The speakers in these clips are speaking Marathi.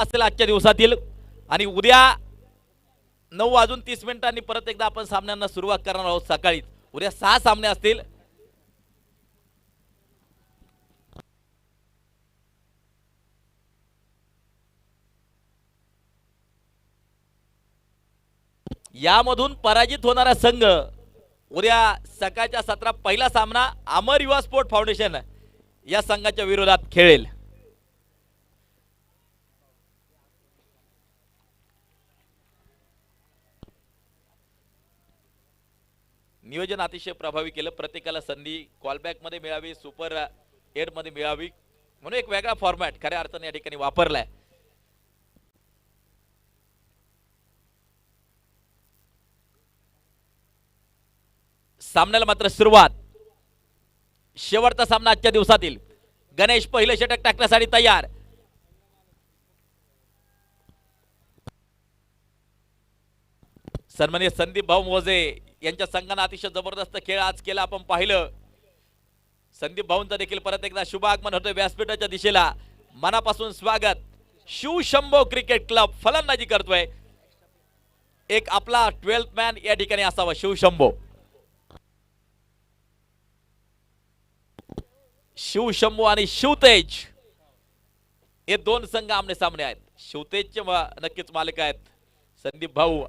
असेल आजच्या दिवसातील आणि उद्या 9:30 परत एकदा आपण सामन्यांना सुरुवात करणार आहोत. सकाळी उद्या 6 सामने असतील. यामधून पराजित होणारा संघ उद्या सकाळच्या सत्रात पहिला सामना अमर युवा स्पोर्ट फाउंडेशन या संघाच्या विरोधात खेळेल. नियोजन अतिशय प्रभावी केलं. प्रत्येकाला संधी कॉलबॅक मध्ये मिळावी, सुपर 8 मध्ये मिळावी म्हणून एक वेगळा फॉर्मॅट खऱ्या अर्थाने या ठिकाणी वापरलाय. सामन्याला मात्र सुरुवात. शेवटचा सामना आजच्या दिवसातील. गणेश पहिलं षटक टाकण्यासाठी तयार. सन्माननीय संदीप भाऊ मोजे यांच्या संघाने अतिशय जबरदस्त खेळ आज केला आपण पाहिलं. संदीप भाऊंचा देखील परत एकदा शुभ आगमन होतोय व्यासपीठाच्या दिशेला. मनापासून स्वागत. शिवशंभो क्रिकेट क्लब फलंदाजी करतोय. एक आपला 12th मॅन या ठिकाणी असावा शिवशंभो. शिवशंभो आणि शिवतेज हे दोन संघ आमने सामने आहेत. शिवतेजचे नक्कीच मालक आहेत संदीप भाऊ.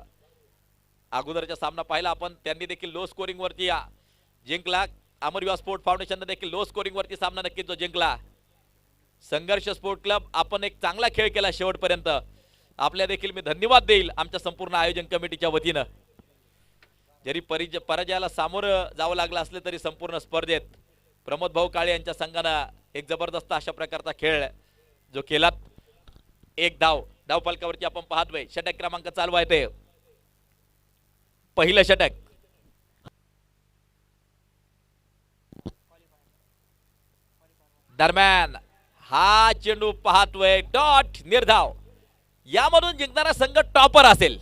अगोदरचा सामना पाहिला आपण, त्यांनी देखील लो स्कोरिंग वरती जिंकला. अमर युवा स्पोर्ट फाउंडेशनने देखील लो स्कोरिंग वरती सामना नक्कीच जो जिंकला. संघर्ष स्पोर्ट क्लब आपण एक चांगला खेळ केला शेवटपर्यंत. आपल्या देखील मी धन्यवाद देईल आमच्या संपूर्ण आयोजन कमिटीच्या वतीनं. जरी पराजयाला सामोरं जावं लागलं असले तरी संपूर्ण स्पर्धेत प्रमोद भाऊ काळे यांच्या संघानं एक जबरदस्त अशा प्रकारचा खेळ जो केलात. एक धाव फलकावरती आपण पाहतोय. षटक क्रमांक चालू आहे ते पहिलं षटक. दरम्यान हा चेंडू पाहतोय डॉट निर्धाव. यामधून जिंकणारा संघ टॉपर असेल.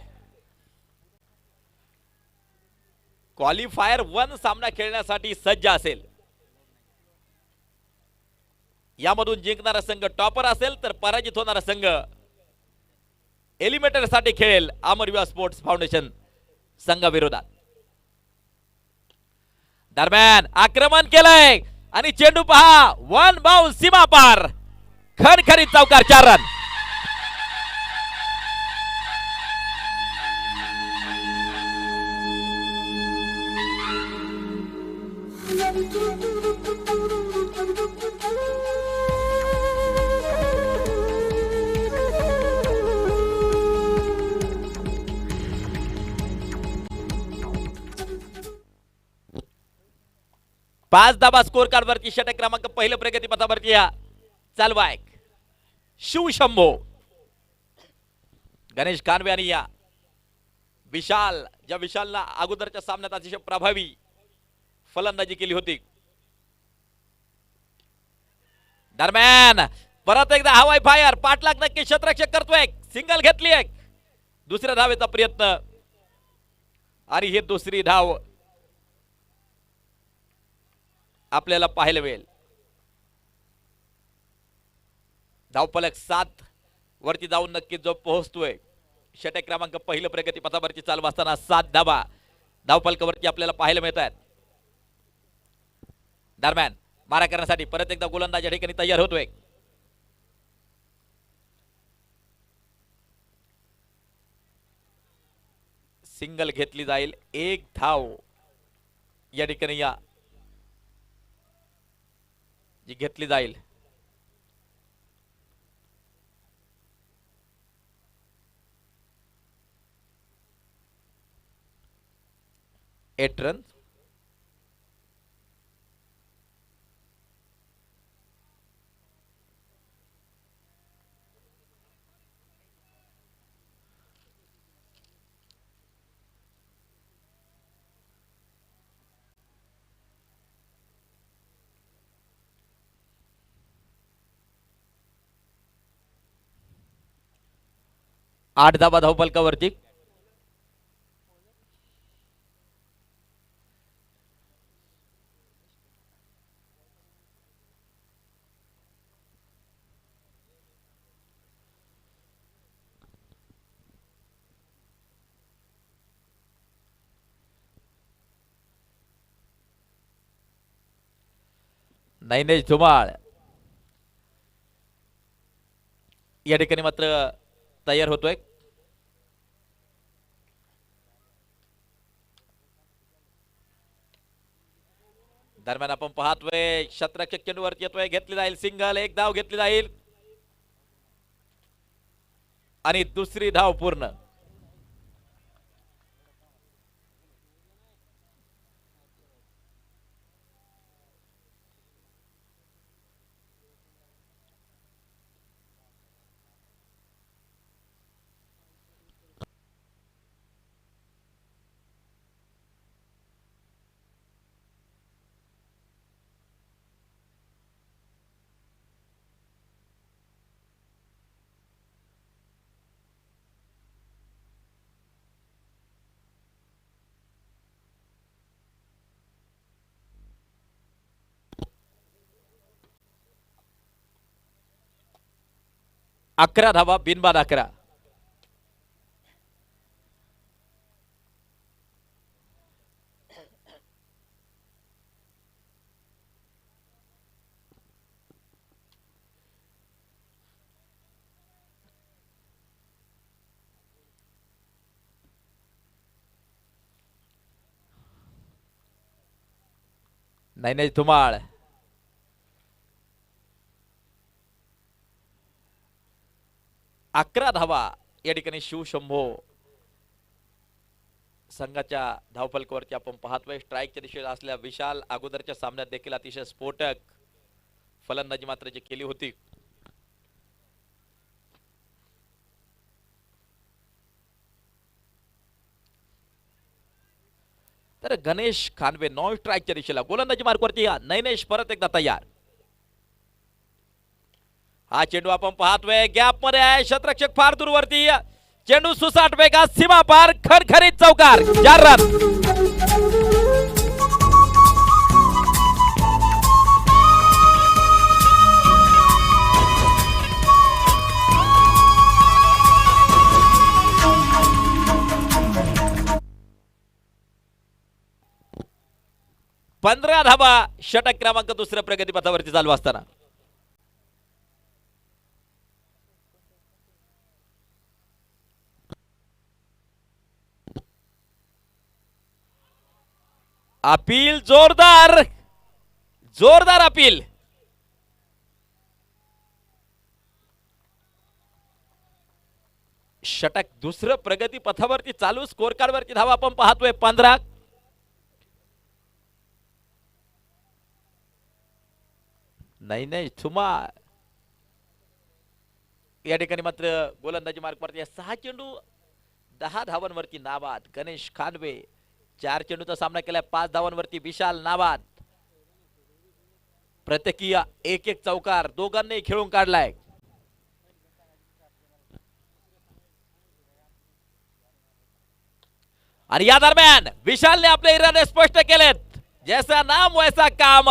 क्वालिफायर 1 सामना खेळण्यासाठी सज्ज असेल. यामधून जिंकणारा संघ टॉपर असेल तर पराजित होणारा संघ एलिमिनेटर साठी खेळेल अमर युवा स्पोर्ट्स फाउंडेशन संघाविरोधात. दरम्यान आक्रमण केलंय आणि चेंडू पहा 1 बाउल सीमा पार. खणखरीत चौकार 4 रन. पाच धाबा स्कोर कार्ड वरती. षटक क्रमांक पहिलं प्रगतीपथावरती चालू आहे शिवशंभो. गणेश कानवे आणि विशाल, ज्या विशालला अगोदरच्या सामन्यात अतिशय प्रभावी फलंदाजी केली होती. दरम्यान परत एकदा हवाई फायर. पाठलाग नक्की क्षेत्ररक्षक करतोय. सिंगल घेतली एक. दुसऱ्या धावेचा प्रयत्न आणि हे दुसरी धाव आपल्याला पाहायला मिळेल. धावफलक 7 वरती जाऊन नक्कीच जो पोहोचतोय. षटक क्रमांक पहिलं प्रगती पथावरती चालू असताना 7 धावा धावफलकावरती आपल्याला पाहायला मिळत आहेत. दरम्यान मारा करण्यासाठी परत एकदा गोलंदाज या ठिकाणी तयार होतोय. सिंगल घेतली जाईल. एक धाव या ठिकाणी जी घेतली जाईल. Eight run. आठ धाबा धावफलकावरती. नैनेश धुमाळ या ठिकाणी मात्र तयार होतोय. दरम्यान आपण पाहतोय शतरक्षक चेंडूवरती येतोय, घेतली जाईल सिंगल, एक धाव घेतली जाईल आणि दुसरी धाव पूर्ण. अकरा धावा बिनबाद 11. नैनेश धुमाळ अकरा धावा या ठिकाणी शिवशंभो संघाच्या धावफलकावरती आपण पाहतोय. स्ट्राईकच्या दिशेला असल्या विशाल अगोदरच्या सामन्यात देखील अतिशय स्फोटक फलंदाजी मात्र जी केली होती. तर गणेश खानवे नॉन स्ट्राईकच्या दिशेला गोलंदाजी मार्कवरती नैनेश परत एकदा तयार. हा चेंडू आपण पाहतोय गॅप मध्ये आहे, शतरक्षक फार दूरवरती, चेंडू सुसाट वेगात सीमा पार, खरखरीत चौकार, 4 रन. पंधरा धावा षटक क्रमांक दुसऱ्या प्रगतीपथावरती चालू असताना अपील जोरदार जोरदार अपील. षटक दुसरं प्रगती पथावरती चालू. स्कोर कार्ड वरती धावा आपण पाहतोय 15. नैनेश धुमाळ या ठिकाणी मात्र गोलंदाजी मार्कवरती 6 चेंडू 10 धावांवरती नाबाद. गणेश खानवे 4 चेंडूचा सामना केलाय, 5 धावांवरती विशाल नाबाद. प्रत्येकी एक एक चौकार दोघांनी खेळून काढलाय. आणि या दरम्यान विशालने आपले इरादे स्पष्ट केलेत. जैसा नाम वैसा काम.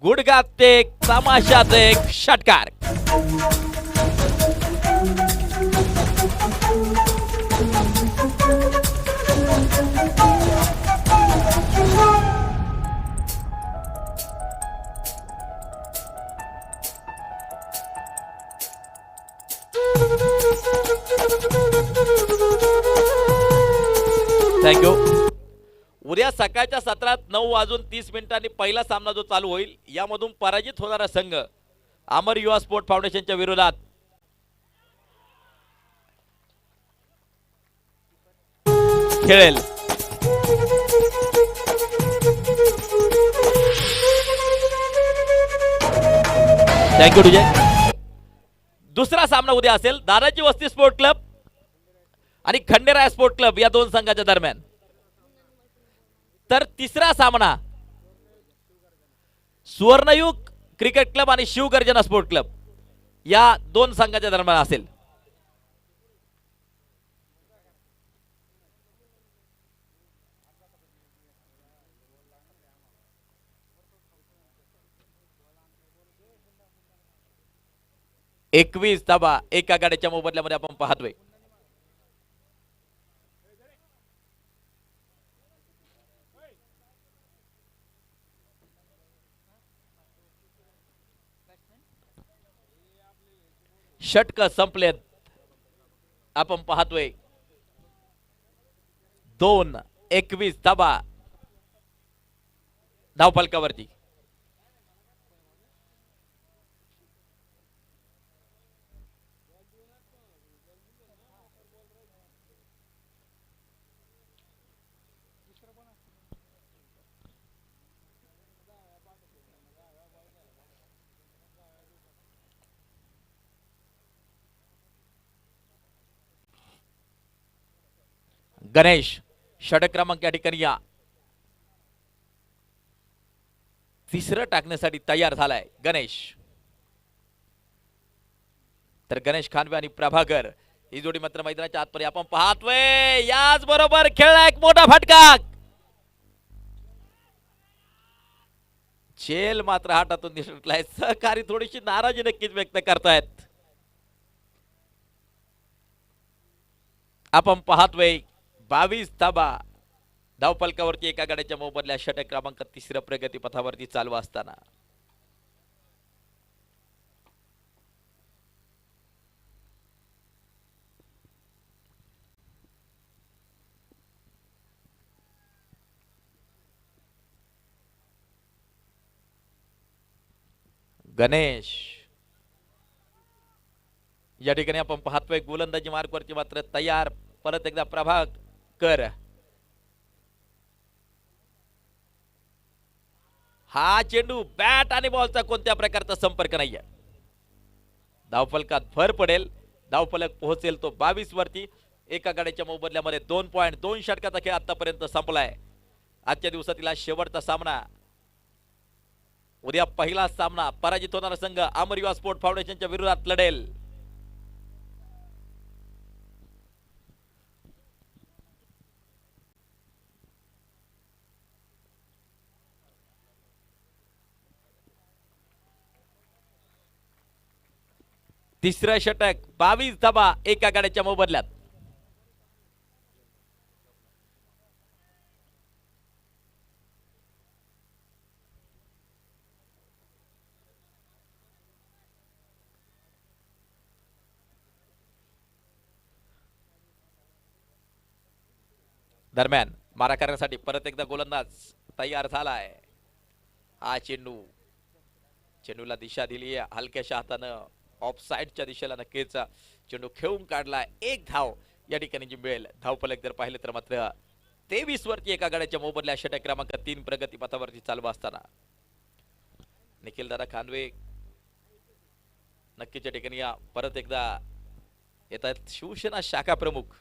गुडघात एक, तमाशात एक षटकार. थँक्यू. उद्या सकाळच्या सत्रात 9:30 पहिला सामना जो चालू होईल, यामधून पराजित होणारा संघ अमर युवा स्पोर्ट फाउंडेशनच्या विरोधात खेळेल. थँक्यू तुझे. दुसरा सामना उद्या असेल दादाजी वस्ती स्पोर्ट क्लब आणि खंडेराय स्पोर्ट क्लब या दोन संघाच्या दरम्यान. तर तिसरा सामना सुवर्णयुग क्रिकेट क्लब आणि शिवगर्जना स्पोर्ट क्लब या दोन संघाच्या दरम्यान असेल. एकवीस धावा एका गाड्याच्या मोबदल्यामध्ये आपण पाहतोय. षटक संपलेत. आपण पाहतोय 2:21 धावा धावफलकावरती. गणेश षटक क्रमांक या ठिकाणी या तिसरं टाकण्यासाठी तयार झालाय गणेश. तर गणेश खानवे आणि प्रभाकर ही जोडी मात्र मैदानाच्या आतपर्यंत आपण पाहतोय. याच बरोबर खेळला एक मोठा फटका. चेल मात्र हातातून निसटलाय. सहकारी थोडीशी नाराजी नक्कीच व्यक्त करतायत. आपण पाहतोय 22 धावा धावफलकावरती एका गाड्याच्या मोबदल्या षटक क्रमांक तिसऱ्या प्रगती पथावरती चालू असताना गणेश या ठिकाणी आपण पाहतोय गोलंदाजी मार्कवरती मात्र तयार. परत एकदा प्रभाकर. हा चेंडू बॅट आणि बॉलचा कोणत्या प्रकारचा संपर्क नाहीये. धावफलकात भर पडेल. धावफलक पोहोचेल तो 22 वरती. एका गाड्याच्या मोबदल्यामध्ये 2 पॉइंट. 2 षटकाचा खेळ आतापर्यंत संपलाय. आजच्या दिवसातील शेवटचा सामना. उद्या पहिला सामना पराजित होणारा संघ अमर युवा स्पोर्ट फाउंडेशनच्या विरोधात लढेल. तिसरा षटक 22 धावा एका गाड्याच्या मोबदल्यात. दरम्यान मारा करण्यासाठी परत एकदा गोलंदाज तयार झालाय. हा चेंडूला दिशा दिली आहे हलक्याशा हातानं. ऑफ साइडच्या दिशेला नक्कीच चेंडू खेळून काढलाय. एक धाव या ठिकाणी जी मिळेल. धावफलक जर पाहिलं तर मात्र 23 वरती एका गाड्याच्या मोबदल्या षटक क्रमांक 3 प्रगती पथावरती चालू असताना निखिल दादा खानवे नक्कीच या ठिकाणी परत एकदा येतात. शिवसेना शाखा प्रमुख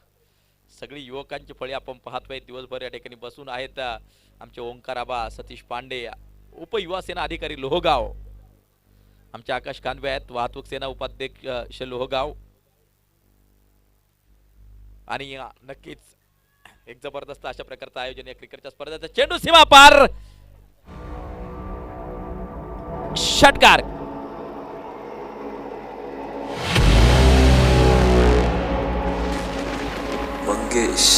सगळी युवकांची फळी आपण पाहतोय. दिवसभर या ठिकाणी बसून आहेत आमचे ओंकार आबा, सतीश पांडे, उपयुवा सेना अधिकारी लोहगाव, आमचे आकाश कानवे आहेत, वाहतूक सेना उपाध्यक्ष लोहगाव. आणि नक्कीच एक जबरदस्त अशा प्रकारचं आयोजन या क्रिकेटच्या स्पर्धेचं. चेंडू सीमा पार. षटकार. मंगेश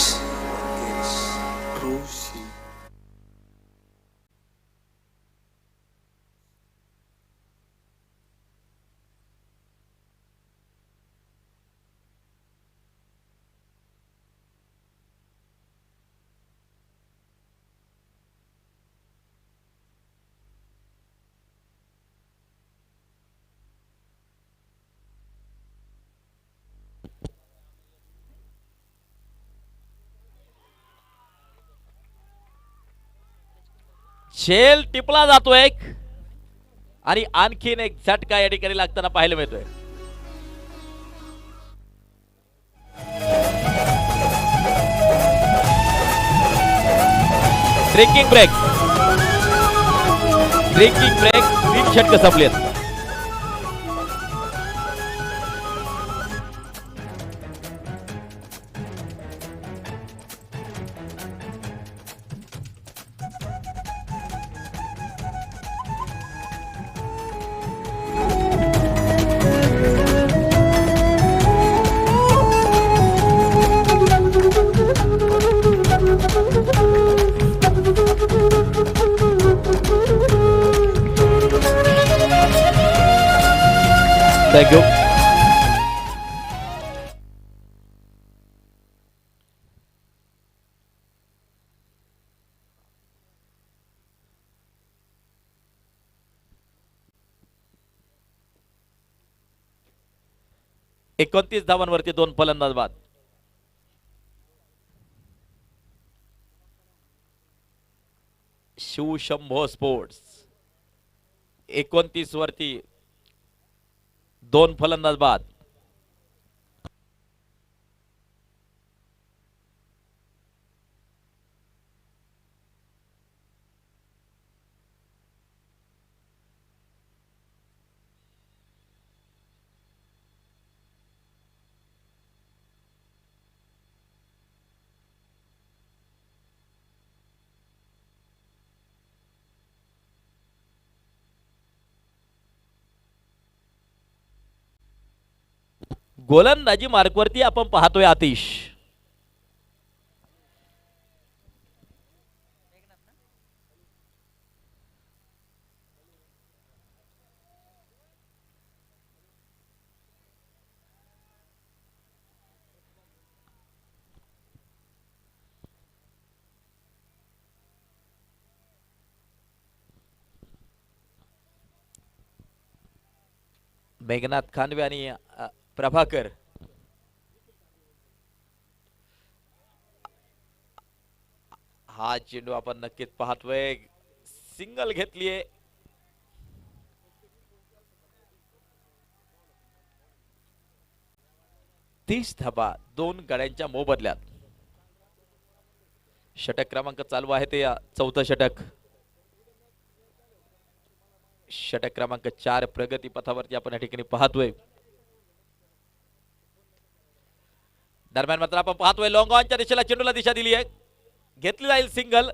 शेल टिपला जातो एक आणि आणखीन एक झटका या ठिकाणी लागताना पाहायला मिळतोय. ब्रेकिंग ब्रेक 3 षटक संपलेत. Thank you. 29 धावांवरती 2 फलंदाज बाद. शिवशंभो स्पोर्ट्स 29 वरती 2 फलंदाज बाद. गोलंदाजी मार्कवरती आपण पाहतोय आतिश. मेघनाथ खानवे आणि प्रभाकर हा चेंडू आपण नक्कीच पाहतोय. सिंगल घेतलीये. तीस धाबा 2 गड्यांच्या मोबदल्यात. षटक क्रमांक चालू आहे ते 4थं षटक. षटक क्रमांक 4 प्रगती पथावरती आपण या ठिकाणी पाहतोय. दरम्यान मात्र आपण पाहतोय लॉंग ऑनच्या दिशेला चेंडूला दिशा दिली आहे. घेतली जाईल सिंगल.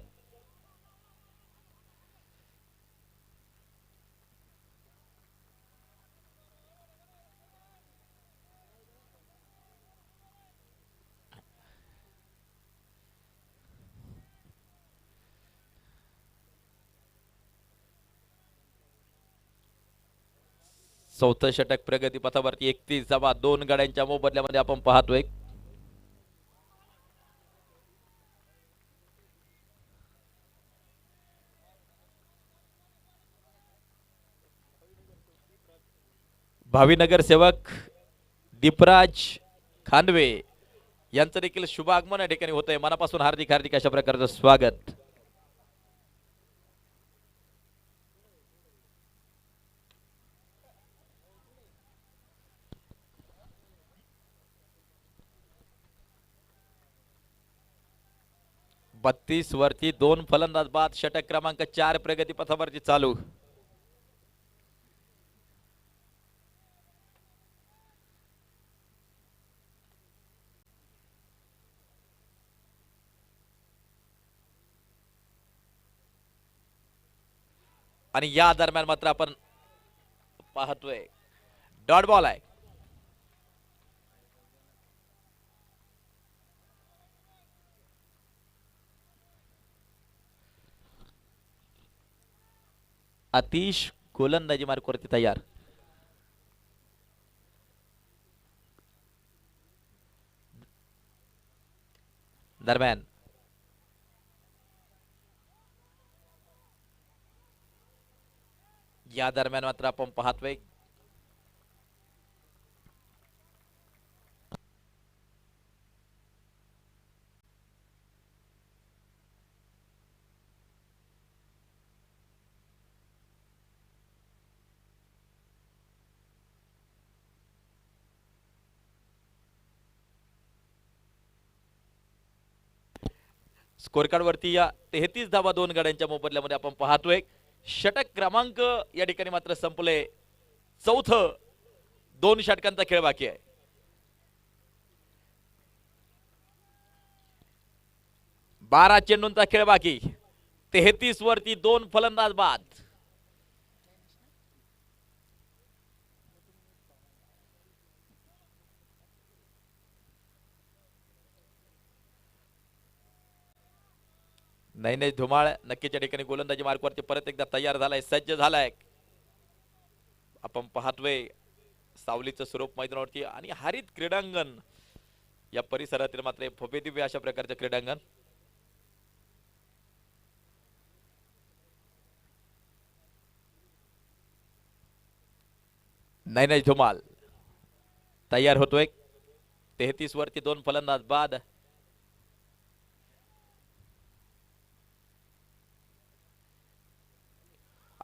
चौथं षटक प्रगती पथावरती 31 धावा 2 गड्यांच्या मोबदल्यामध्ये आपण पाहतोय. भावीनगर सेवक दीपराज खानवे यांचं देखील शुभ आगमन या ठिकाणी होतंय. मनापासून हार्दिक हार्दिक अशा प्रकारचं स्वागत. बत्तीस वरती 2 फलंदाज बाद. षटक क्रमांक 4 प्रगती पथावरती चालू. आणि या दरम्यान मात्र आपण पाहतोय डॉट बॉल आहे. आतिश गोलंदाजी मार्कवरती तयार. दरम्यान या दरम्यान मात्र आपण पाहतोय स्कोर कार्ड वरती या 33 धावा 2 गड्यांच्या मोबदल्यामध्ये आपण पाहतोय. षटक क्रमांक या ठिकाणी मात्र संपले. चौथं 2 षटकांचा खेळ बाकी आहे. बारा चेंडूंचा खेळ बाकी. 33 वरती 2 फलंदाज बाद. नाही धुमाळ नक्कीच या ठिकाणी गोलंदाजी मार्कवरती परत एकदा तयार झालाय, सज्ज झालाय. आपण पाहतोय सावलीचं स्वरूप मैदानावरती आणि हरित क्रीडांगण या परिसरातील मात्र भव्यदिव्य अशा प्रकारचं क्रीडांगण. नाही धुमाल तयार होतोय. 33 वरती 2 फलंदाज बाद.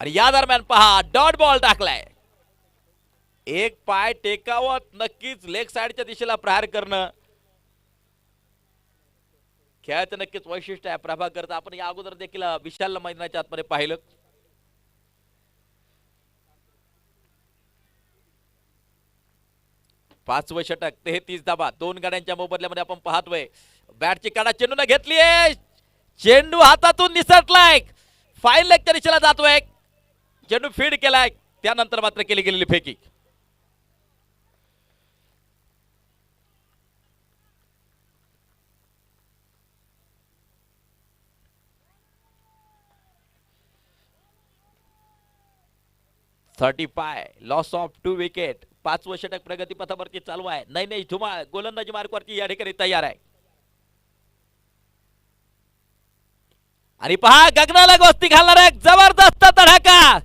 आणि या दरम्यान पहा डॉट बॉल टाकलाय. एक पाय टेकावत नक्कीच लेग साइडच्या दिशेला प्रहार करणं खेळाचं नक्कीच वैशिष्ट्य आहे प्रभाकरचं. आपण या अगोदर देखील विशाल मैदानाच्या आतमध्ये पाहिलं. पाचवं षटक 33 धाबा 2 गाड्यांच्या मोबदल्यामध्ये आपण पाहतोय. बॅटची काढा चेंडून घेतलीये. चेंडू हातातून निसटलाय. फाईल लेगच्या दिशेला जातोय. चेंडू फीड केलाय. त्यानंतर मात्र केली गेलेली फेकी. Loss of 2 wicket. 5वं षटक प्रगतीपथावरती चालू आहे. नाही धुमाळ गोलंदाजी मार्कवरती या ठिकाणी तयार आहे. आणि पहा गगनाला गोष्टी घालणार आहे जबरदस्त धडाका.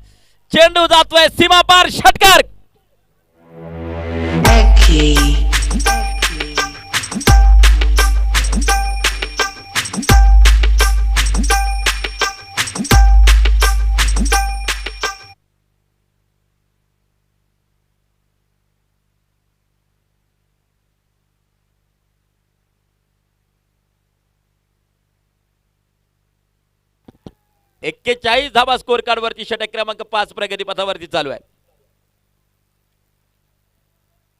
चेंडू जातोय सीमापार. षटकार. एक्केचाळीस धाबा स्कोर कार्ड वरती षटक क्रमांक 5 प्रगती पथावरती चालू आहे.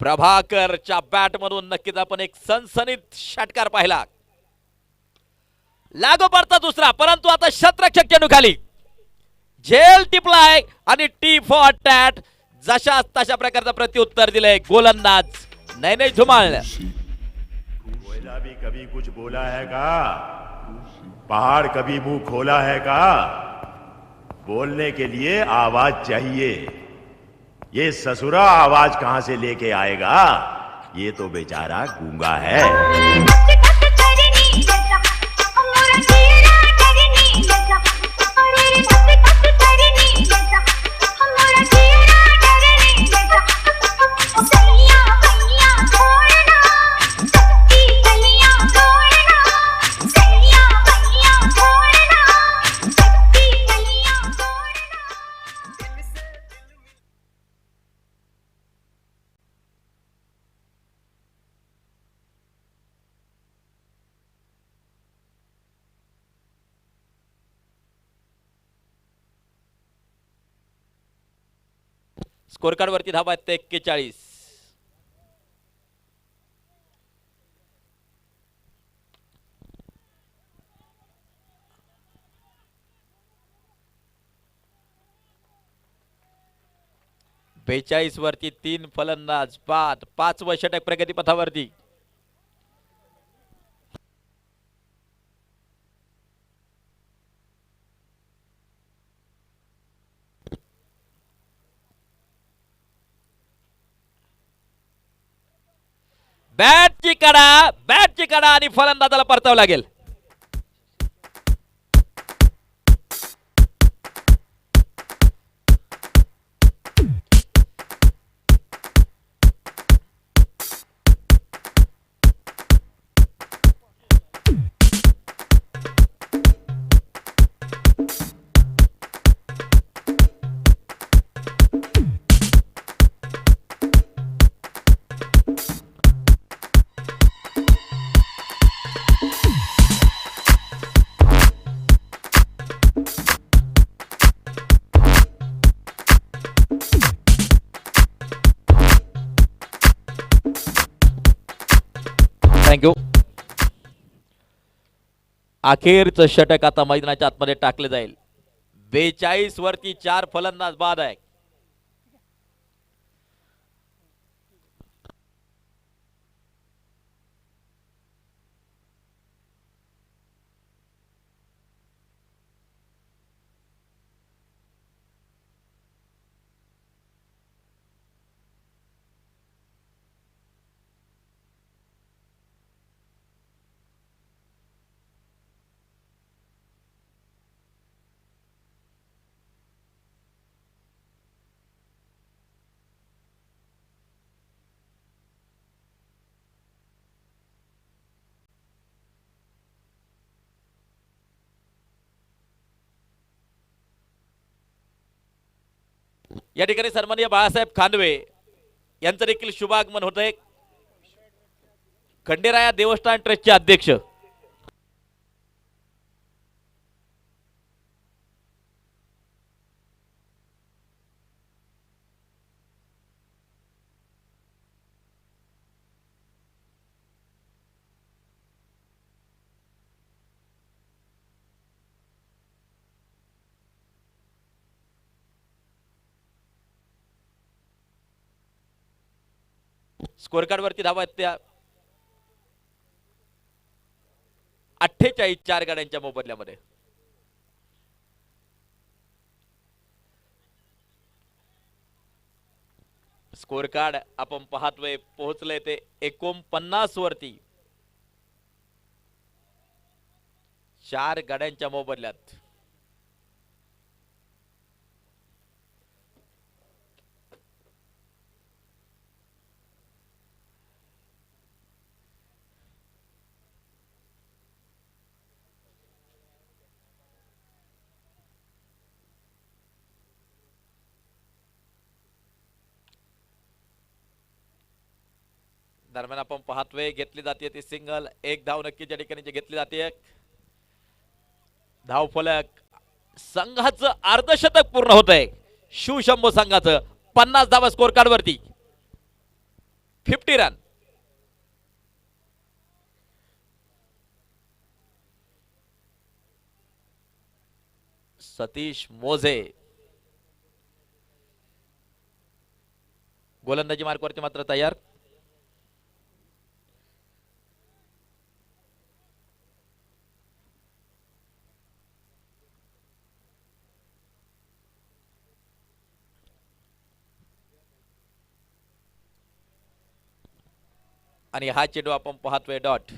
प्रभाकरच्या बॅट मधून नक्कीच आपण एक सनसनीत षटकार पाहिला. लागोपाठचा दुसरा, परंतु आता शतरक्षक चेंडू खाली. झेल टिपलाय आणि टी फॉर टॅट. जशा तशा प्रकारचा प्रत्युत्तर दिलंय गोलंदाज. नाही झुमाळलं. कोयला भी कभी कुछ बोला है का? पहाड़ कभी मुंह खोला है का? बोलने के लिए आवाज चाहिए. ये ससुरा आवाज कहां से लेके आएगा? ये तो बेचारा गूंगा है. स्कोर कार्ड वरती धाबा आहेत 41. बेचाळीस वरती 3 फलंदाज बाद. 5वं षटक प्रगती पथावरती. बॅटची कडा आणि फलंदाजाला परतावं लागेल. थँक्यू. अखेरचं षटक आता मैदानाच्या आतमध्ये टाकले जाईल. 42 वरती 4 फलंदाज बाद आहे. या ठिकाणी सन्माननीय बाळासाहेब खांदवे यांचं देखील शुभागमन होत आहे. खंडेराया देवस्थान ट्रस्टचे अध्यक्ष स्कोर कार्ड वरती धावा आहेत त्या 48 4 गाड्यांच्या मोबदल्यामध्ये. स्कोर कार्ड आपण पाहतोय पोहोचलंय ते 49 वरती 4 गाड्यांच्या मोबदल्यात. दरम्यान आपण पाहतोय घेतली जाते ती सिंगल. एक धाव नक्कीच्या ठिकाणी जी घेतली जाते. धाव फलक संघाचं अर्धशतक पूर्ण होत आहे. शिवशंभो संघाचं 50 धावा स्कोर कार्ड वरती 50 रन. सतीश मोजे गोलंदाजी मार्कवरती मात्र तयार. आणि हा चेंडू आपण पाहतोय डॉट.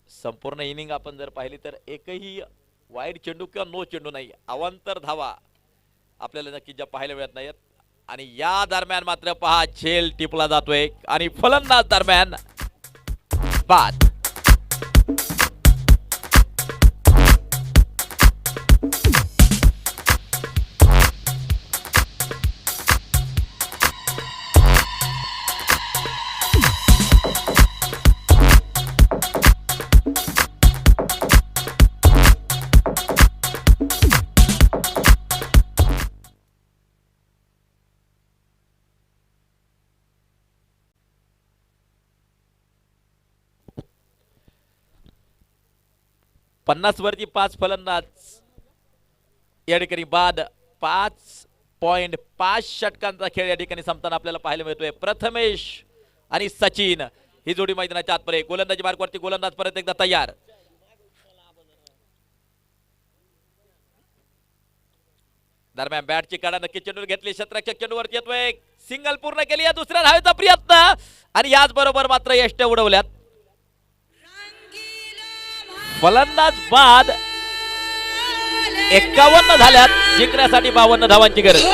संपूर्ण इनिंग आपण जर पाहिली तर एकही वाईड चेंडू किंवा नो चेंडू नाही. अवांतर धावा आपल्याला नक्की ज्या पाहायला मिळत नाहीत. आणि या दरम्यान मात्र पहा झेल टिपला जातोय आणि फलंदाज दरम्यान बाद. पन्नास वरती 5 फलंदाज या ठिकाणी बाद. 5.5 षटकांचा खेळ या ठिकाणी संपताना आपल्याला पाहायला मिळतोय. प्रथमेश आणि सचिन ही जोडी मैदानाच्या आतमध्ये. गोलंदाजी मार्कवरती गोलंदाज परत एकदा तयार. दरम्यान बॅटची काढा नक्की चेंडू घेतली. क्षेत्ररक्षक चेंडूवरती येतोय. सिंगल पूर्ण केली. या दुसऱ्या धावेचा प्रयत्न आणि याच बरोबर मात्र यष्ट उडवल्यात. फलंदाज बाद. 51 झाल्यात. जिंकण्यासाठी 52 धावांची गरज.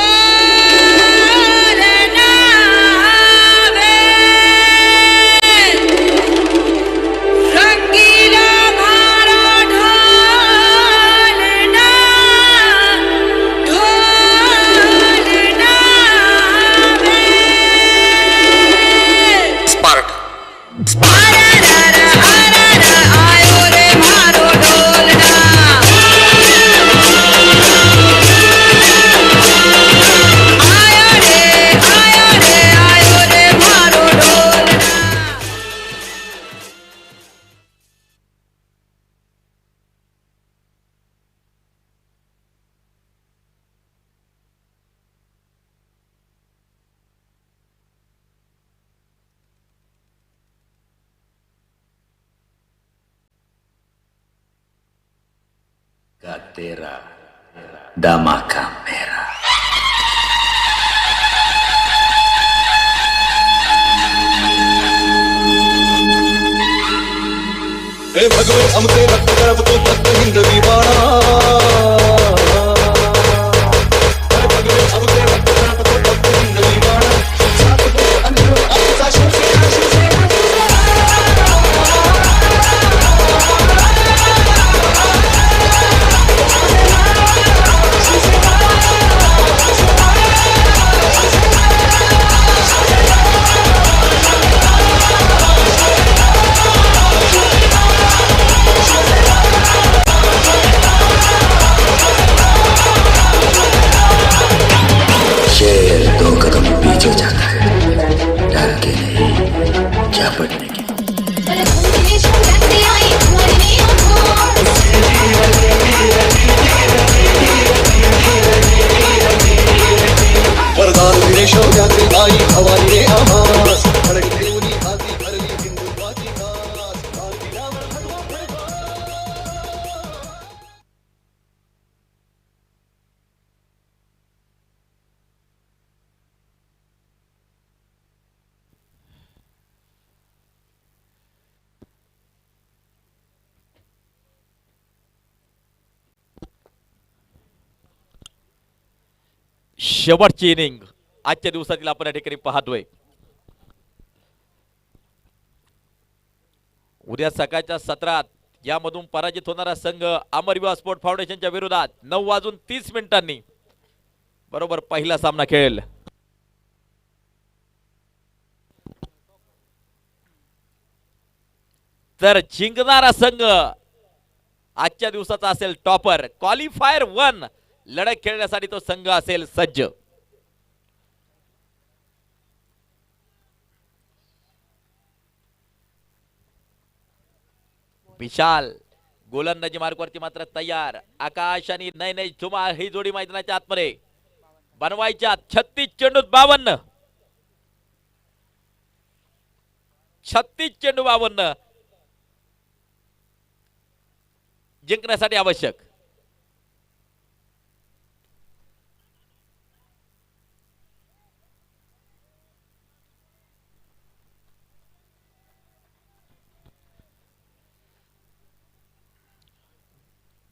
का तेरा दामा का मेरा. हे भगवे अमते रक्त गर्भ तो तत्व हिंदवी बाणा. हे भगवे अमते रक्त गर्भ तो तत्व हिंदवी बाणा. सात को अंतर आपसा शेवटची इनिंग आजच्या दिवसातील आपण या ठिकाणी पाहतोय. उद्या सकाळच्या सत्रात यामधून पराजित होणारा संघ अमर युवा स्पोर्ट फाउंडेशनच्या विरोधात 9:30 बरोबर पहिला सामना खेळेल. तर जिंकणारा संघ आजच्या दिवसाचा असेल टॉपर. क्वालिफायर 1 लढत खेळण्यासाठी तो संघ असेल सज्ज. विशाल गोलंदाजी मार्गवरती मात्र तयार. आकाश आणि नयन झुमा ही जोडी मैदानाच्या आतमध्ये बनवायच्या. 36 चेंडूत 52. 36 चेंडू 52 जिंकण्यासाठी आवश्यक.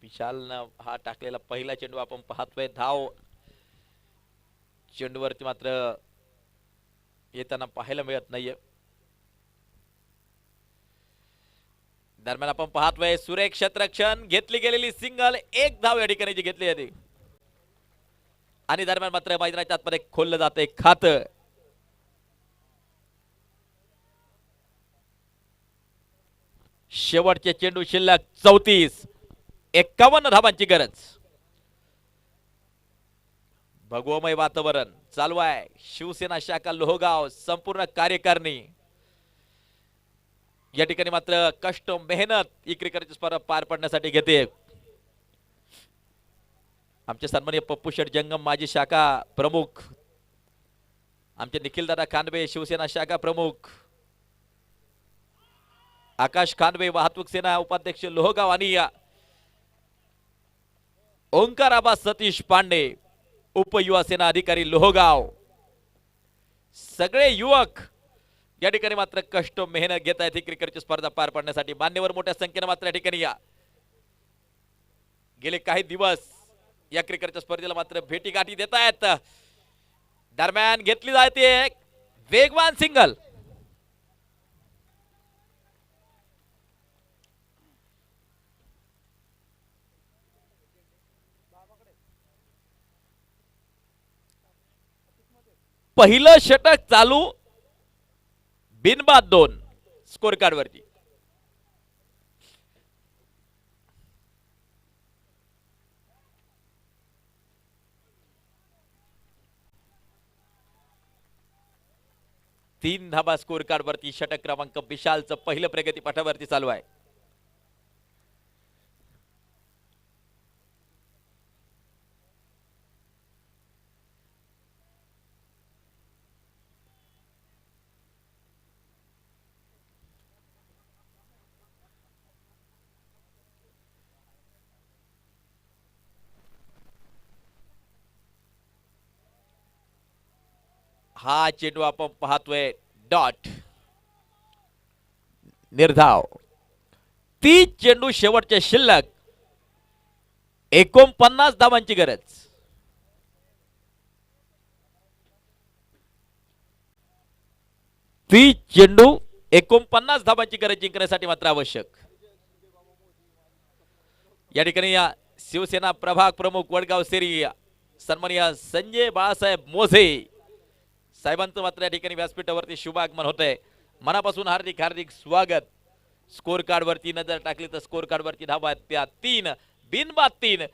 विशालनं हा टाकलेला पहिला चेंडू आपण पाहतोय. धाव चेंडूवरती मात्र येताना पाहायला मिळत नाहीये. दरम्यान आपण पाहतोय सुरेख क्षेत्ररक्षण. घेतली गेलेली सिंगल. 1 धाव या ठिकाणी जी घेतली जाते आणि दरम्यान मात्र मैदानाच्या आतमध्ये खोललं जाते खातं. शेवटचे चेंडू शिल्लक 34. 51 धावांची गरज. भगवमय वातावरण चालू आहे. शिवसेना शाखा लोहगाव संपूर्ण कार्यकारिणी या ठिकाणी मात्र कष्ट मेहनत ही क्रिकेटची स्पर्धा पार पडण्यासाठी घेते. आमचे सन्माननीय पप्पू शेठ जंगम माजी शाखा प्रमुख, आमचे निखिलदादा खानबे शिवसेना शाखा प्रमुख, आकाश खानबे वाहतूक सेना उपाध्यक्ष लोहगाव आणि ओंकार आबा सतीश पांडे उपयुवा सेना अधिकारी लोहगाव, सगळे युवक या ठिकाणी मात्र कष्ट मेहनत घेत आहेत ही क्रिकेटची स्पर्धा पार पाडण्यासाठी. मान्यवर मोठ्या संख्येने मात्र या ठिकाणी गेले काही दिवस या क्रिकेटच्या स्पर्धेला मात्र भेटी गाठी देत आहेत. दरम्यान घेतली जाते वेगवान सिंगल. पहिलं षटक चालू. बिनबाद 2 स्कोर कार्ड वरती. तीन धाबा स्कोर कार्ड वरती. षटक क्रमांक विशालचं पहिलं प्रगती पथावरती चालू आहे. हा चेंडू आपण पाहतोय डॉट निर्धाव. 30 चेंडू शेवटचे शिल्लक. 49 धावांची गरज. चेंडू 49 धावांची गरज जिंकण्यासाठी मात्र आवश्यक. या ठिकाणी या शिवसेना प्रभाग प्रमुख वडगाव सेरी सन्माननीय संजय बाळासाहेब मोझे साहेबांचं मात्र या ठिकाणी व्यासपीठावरती शुभागमन होतंय. मनापासून हार्दिक हार्दिक स्वागत. स्कोर कार्ड वरती नजर टाकली तर स्कोर कार्ड वरती धावा आहेत त्या 3. बिनबाद 3.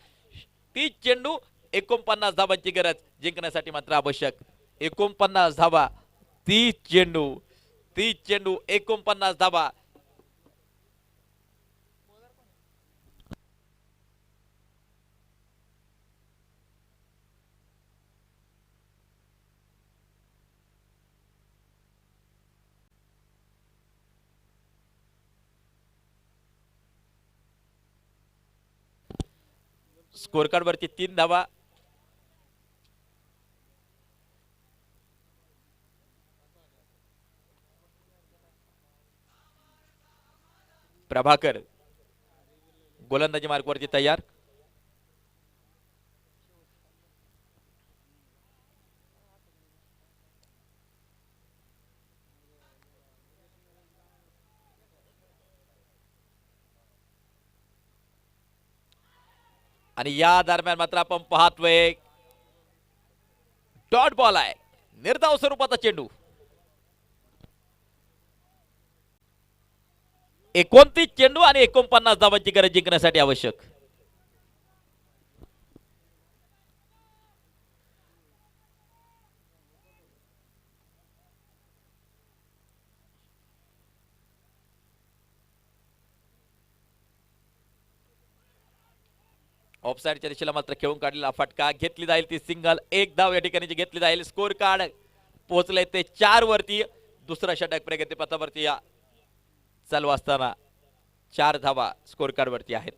30 चेंडू 49 धावांची गरज जिंकण्यासाठी मात्र आवश्यक. 49 धावा. 30 चेंडू 49 धावा. स्कोर कार्ड वरती 3 धावा. प्रभाकर गोलंदाजी मार्गावरती तयार. आणि या दरम्यान मात्र आपण पाहतोय डॉट बॉल आहे, निर्धाव स्वरूपाचा चेंडू. 29 चेंडू आणि 49 धावांची गरज जिंकण्यासाठी आवश्यक. ऑफसाईडच्या दिशेला मात्र खेळून काढलेला फटका घेतली जाईल, ती सिंगल. एक धाव या ठिकाणी जी घेतली जाईल. स्कोर कार्ड पोहोचले ते 4 वरती. दुसरा षटक प्रगतीपथावरती चालू असताना 4 धावा स्कोर कार्ड वरती आहेत.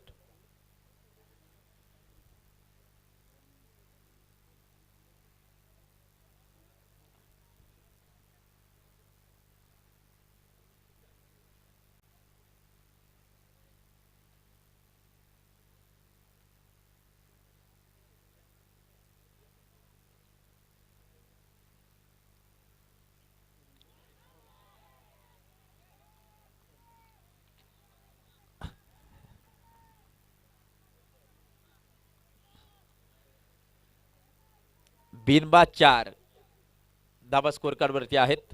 बिनबाद 4 धावा स्कोर कार्ड वरती आहेत.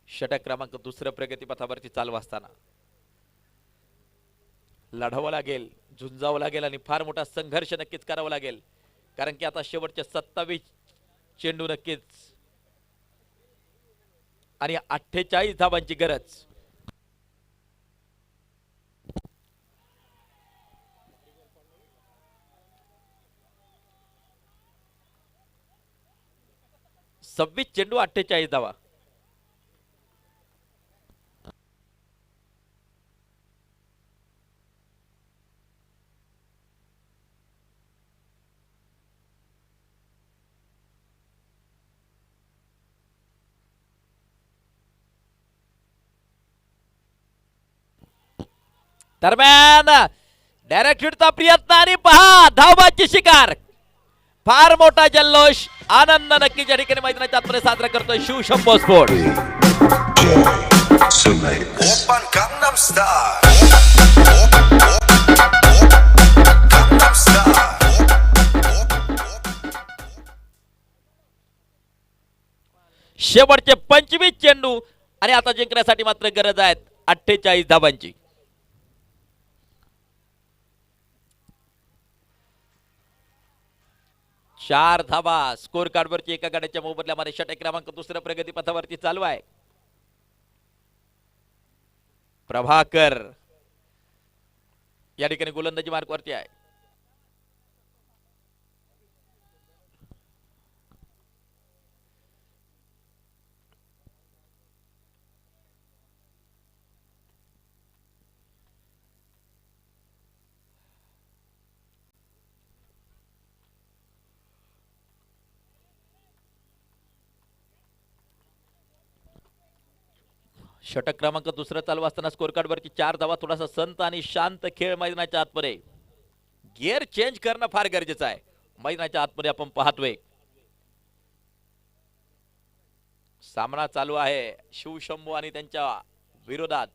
षटक क्रमांक दुसरं प्रगतीपथावरती चालू असताना लढावं लागेल, झुंजावं लागेल आणि फार मोठा संघर्ष नक्कीच करावा लागेल, कारण की आता शेवटचे 27 चेंडू नक्कीच आणि 48 धावांची गरज. सव्वीस चेंडू 48 धावा. दरम्यान डायरेक्ट शूटचा प्रयत्न आणि पहा धावबाची शिकार. फार मोठा जल्लोष, आनंद नक्कीच या ठिकाणी मैदानाच्या आतमध्ये साजरा करतोय Shiv Shambho sport. Open Gangnam Style. Gangnam Style. शेवटचे 25 चेंडू आणि आता जिंकण्यासाठी मात्र गरज आहेत 48 धावांची. चार धावा स्कोर कार्ड वरती एका गड्याच्या मोबदल्यामध्ये. षटक क्रमांक दुसऱ्या प्रगती पथावरती चालू आहे. प्रभाकर या ठिकाणी गोलंदाजी मार्क वरती आहे. षटक क्रमांक दुसरं चालू असताना स्कोर कार्ड वरती 4 धावा. थोडासा संत आणि शांत खेळ मैदानाच्या आतमध्ये. गिअर चेंज करणं फार गरजेचं आहे. मैदानाच्या आतमध्ये आपण पाहतोय सामना चालू आहे शिवशंभू आणि त्यांच्या विरोधात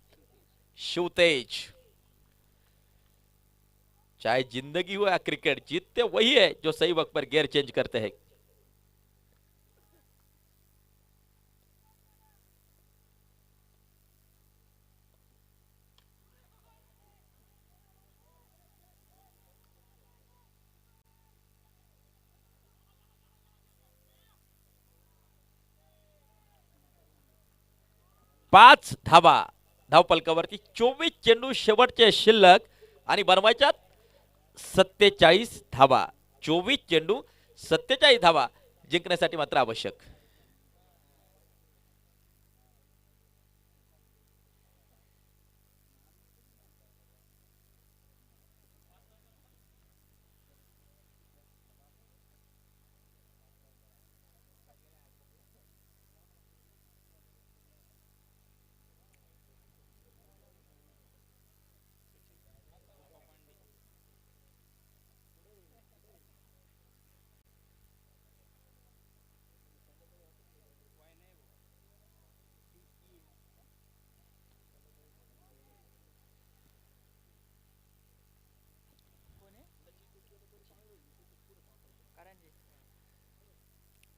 शिवतेज. चाहे जिंदगी हो या क्रिकेट, जीतते वही है जो सही वक्त पर गियर चेंज करते हैं. पाच धावा धावपलकावरती. 24 चेंडू शेवटचे शिल्लक आणि बनवायच्यात 47 धावा. 24 चेंडू 47 धावा जिंकण्यासाठी मात्र आवश्यक.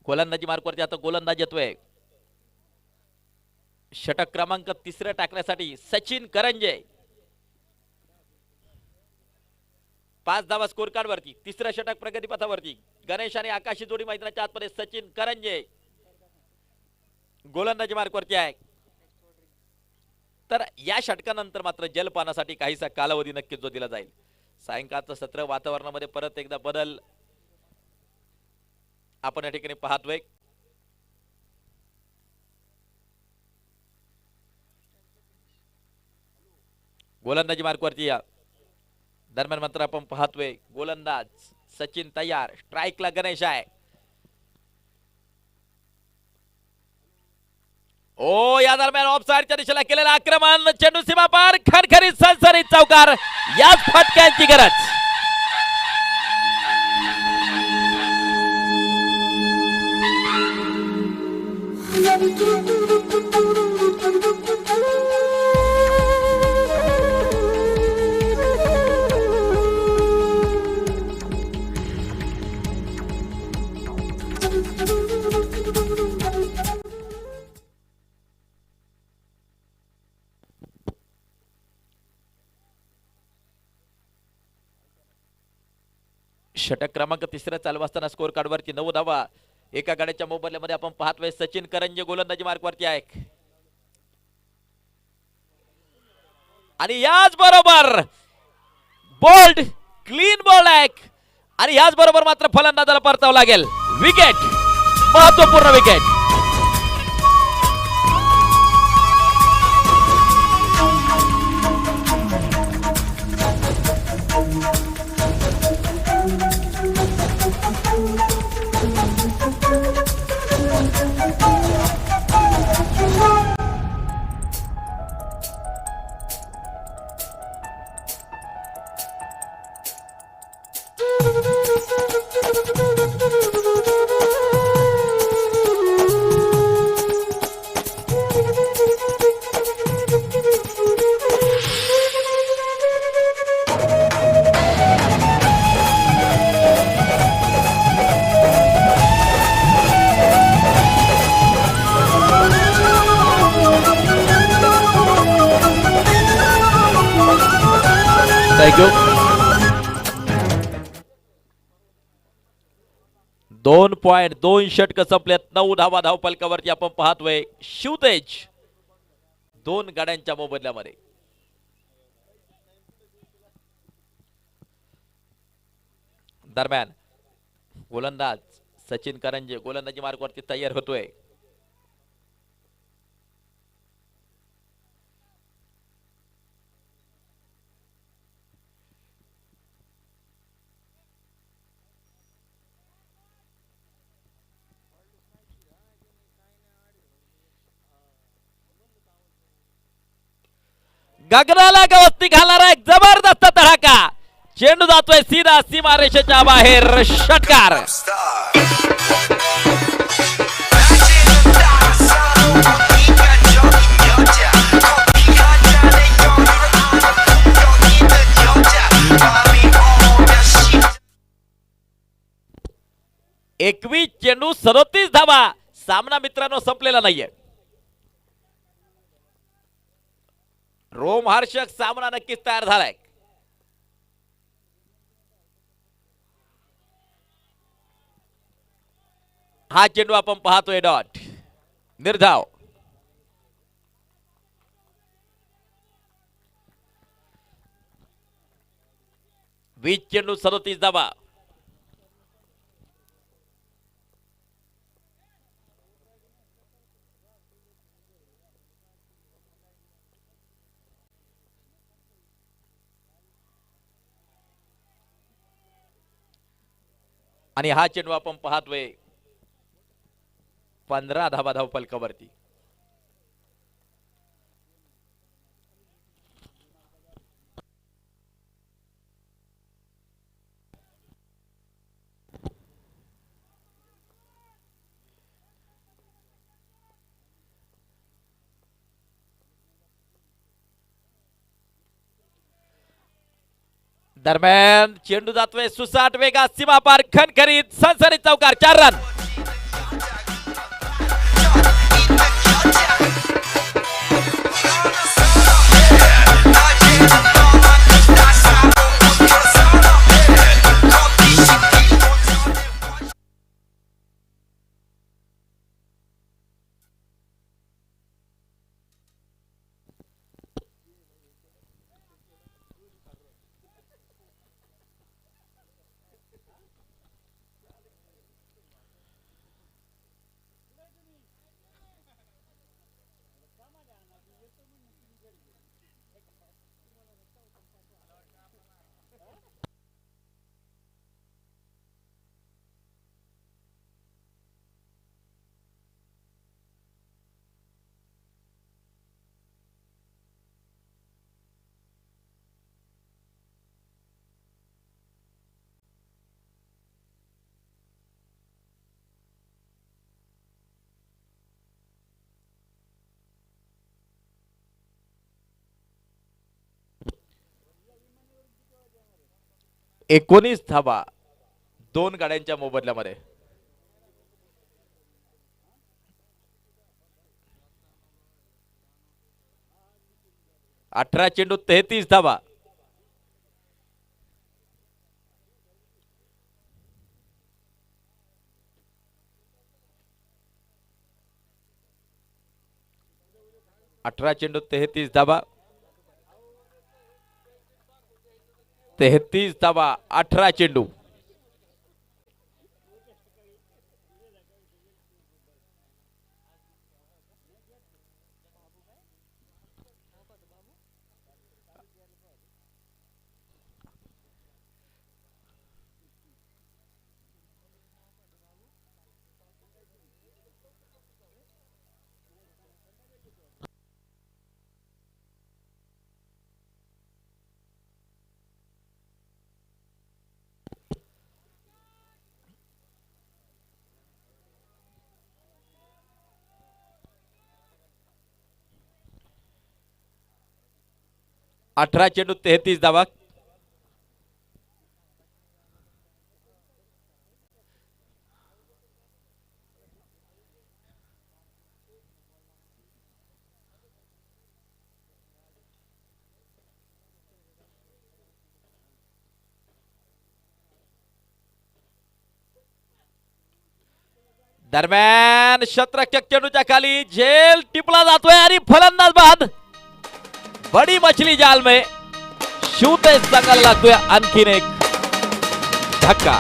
गोलंदाजी मार्कवरती आता गोलंदाज येतोय. षटक क्रमांक 3 टाकण्यासाठी सचिन करंजे. 5 धावा स्कोर कार्ड वरती. 3रं षटक प्रगतीपथावरती. गणेश आणि आकाशी जोडी मैदानाच्या आतमध्ये सचिन करंजे गोलंदाजी मार्कवरती आहे. तर या षटकानंतर मात्र जलपानासाठी काहीसा कालावधी नक्कीच जो दिला जाईल. सायंकाळचं सत्र वातावरणामध्ये परत एकदा बदल आपण या ठिकाणी पाहतोय. गोलंदाजी मार्कवरती या दरम्यान मात्र आपण पाहतोय गोलंदाज सचिन तयार. स्ट्राईकला गणेश आहे. ओ या दरम्यान ऑफ साइडच्या दिशेला केलेलं आक्रमण. चेंडू सीमा पार. खणखरीत सनसनीत चौकार. याच फटक्यांची गरज. षटक क्रमांक 3 चालू असताना स्कोर कार्डवरती 9 धावा. एका गाड्याच्या मोबदल्यामध्ये आपण पाहतोय सचिन करंजे गोलंदाजी मार्कवरती आहे. आणि याच बरोबर बोल्ड क्लीन बॉल आहे. आणि याच बरोबर मात्र फलंदाजाला परतावं लागेल. विकेट. महत्वपूर्ण विकेट. थँक्यू. 2.2 षटक संपल्यात. 9 धावा धावफलकावरती आपण पाहतोय. शिवतेज 2 गाड्यांच्या मोबदल्यामध्ये. दरम्यान गोलंदाज सचिन करंजे गोलंदाजी मार्कवरती तयार होतोय. गगनाला गवसती घालणारा एक जबरदस्त धडाका. चेंडू जातोय सीधा सीमा रेषेच्या बाहेर. षटकार. एकवीस चेंडू 37 धावा. सामना मित्रांनो संपलेला नाहीये. रोमहर्षक सामना नक्कीच तयार झालाय. हा चेंडू आपण पाहतोय डॉट. निर्धाव. वीस चेंडू 37 धावा. आणि हा चेंडू आपण पाहतोय 15 धावा धावफलकावरती. दरम्यान चेंडू जातोय सुसाट वेगात सीमा पार. खणखरीत सनसनीत चौकार. 4 रन. 19 धाबा 2 गाड्यांच्या मोबदल्यामध्ये. 18 चेंडू 33 धाबा. अठरा चेंडू 33 धाबा. 33 धाबा 18 चेंडू. अठरा चेंडू 33 धाबा. दरम्यान शतरक्षक चेंडूच्या खाली झेल टिपला जातोय आणि फलंदाज बाद. बडी मछली जाल में शूते संघाला लागतोय आणखीन एक धक्का.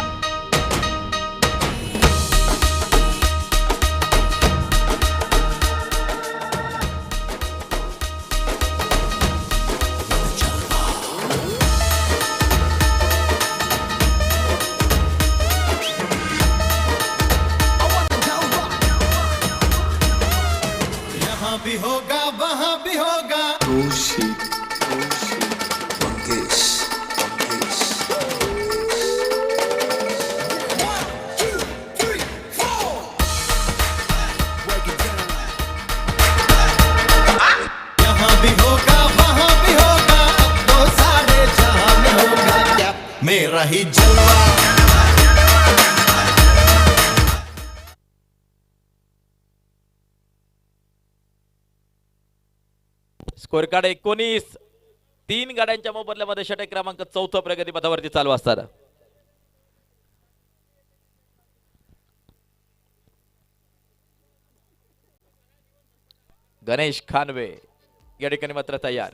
यहाँ भी होगा वहाँ भी होगा. Kushi, Mangesh, Mangesh. यहाँ भी होगा वहाँ भी होगा. अब तो सारे जहाँ में होगा क्या मेरा ही जलवा. Score card 19. 3 गाड्यांच्या मोबदल्यामध्ये षटक क्रमांक 4 प्रगती पथावरती चालू असताना गणेश खानवे या ठिकाणी मात्र तयार.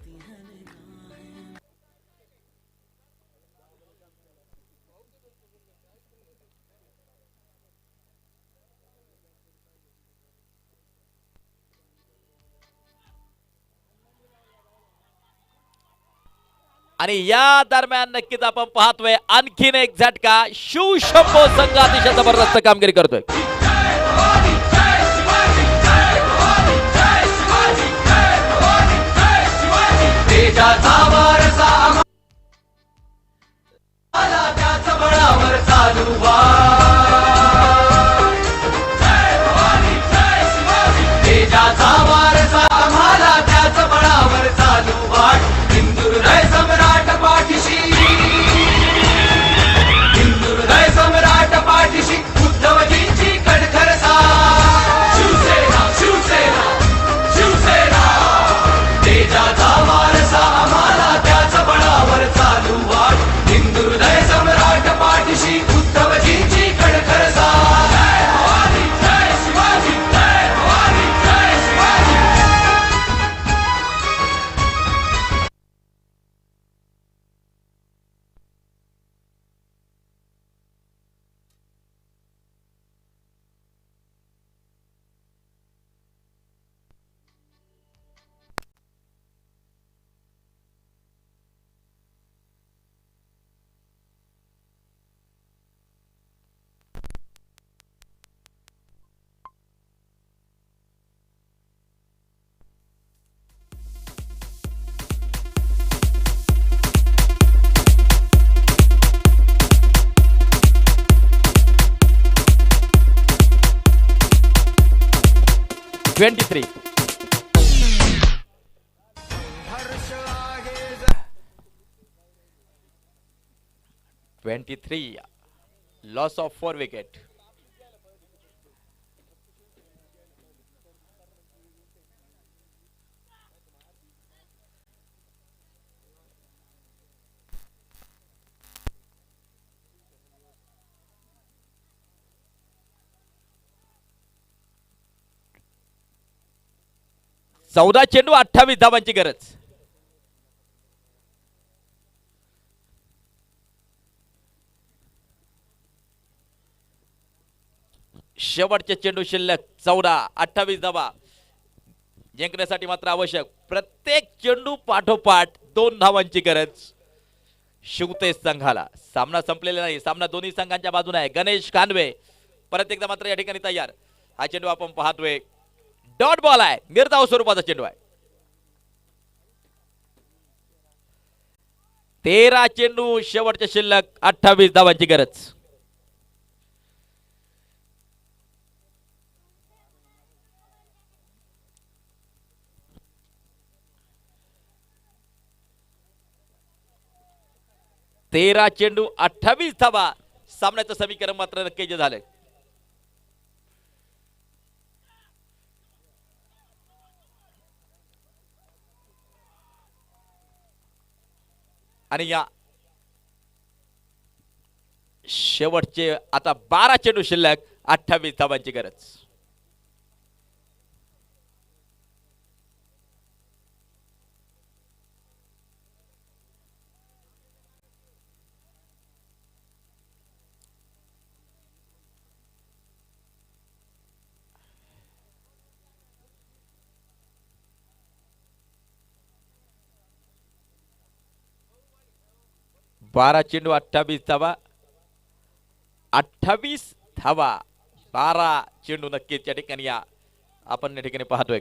आणि या दरम्यान नक्कीच आपण पाहतोय आणखीन एक झटका. शिवशंभो संघ अतिशय जबरदस्त कामगिरी करतोय. सम्राट पाठीशी उद्धवजींची कणखर साथ. शिवसेना शिवसेना शिवसेना तेजाचा वारसा आम्हाला त्याच बळावर चालू वाट. हिंदू हृदय सम्राट पाठीशी उद्धवजींची कणखर साथ. जय भवानी जय शिवाजी जय भवानी जय Shivaji. Twenty 23 23. Loss of 4 wicket. चौदा चेंडू 28 धावांची गरज. शेवटचे चेंडू शिल्लक 14-28 धावा जिंकण्यासाठी मात्र आवश्यक. प्रत्येक चेंडू पाठोपाठ 2 धावांची गरज शिवतेज संघाला. सामना संपलेला नाही. सामना दोन्ही संघांच्या बाजूने आहे. गणेश कानवे परत एकदा मात्र या ठिकाणी तयार. हा चेंडू आपण पाहतोय डॉट बॉल आहे. निर्धाव स्वरूपाचा चेंडू आहे. 13 चेंडू शेवटचे शिल्लक 28 धावांची गरज. तेरा चेंडू 28 धावा. सामन्याचं समीकरण मात्र नक्की जे झालंय. आणि या शेवटचे आता 12 चेंडू शिल्लक 28 धावांची गरज. बारा चेंडू 28 धावा. 28 धावा 12 चेंडू नक्कीच या ठिकाणी या आपण या ठिकाणी पाहतोय.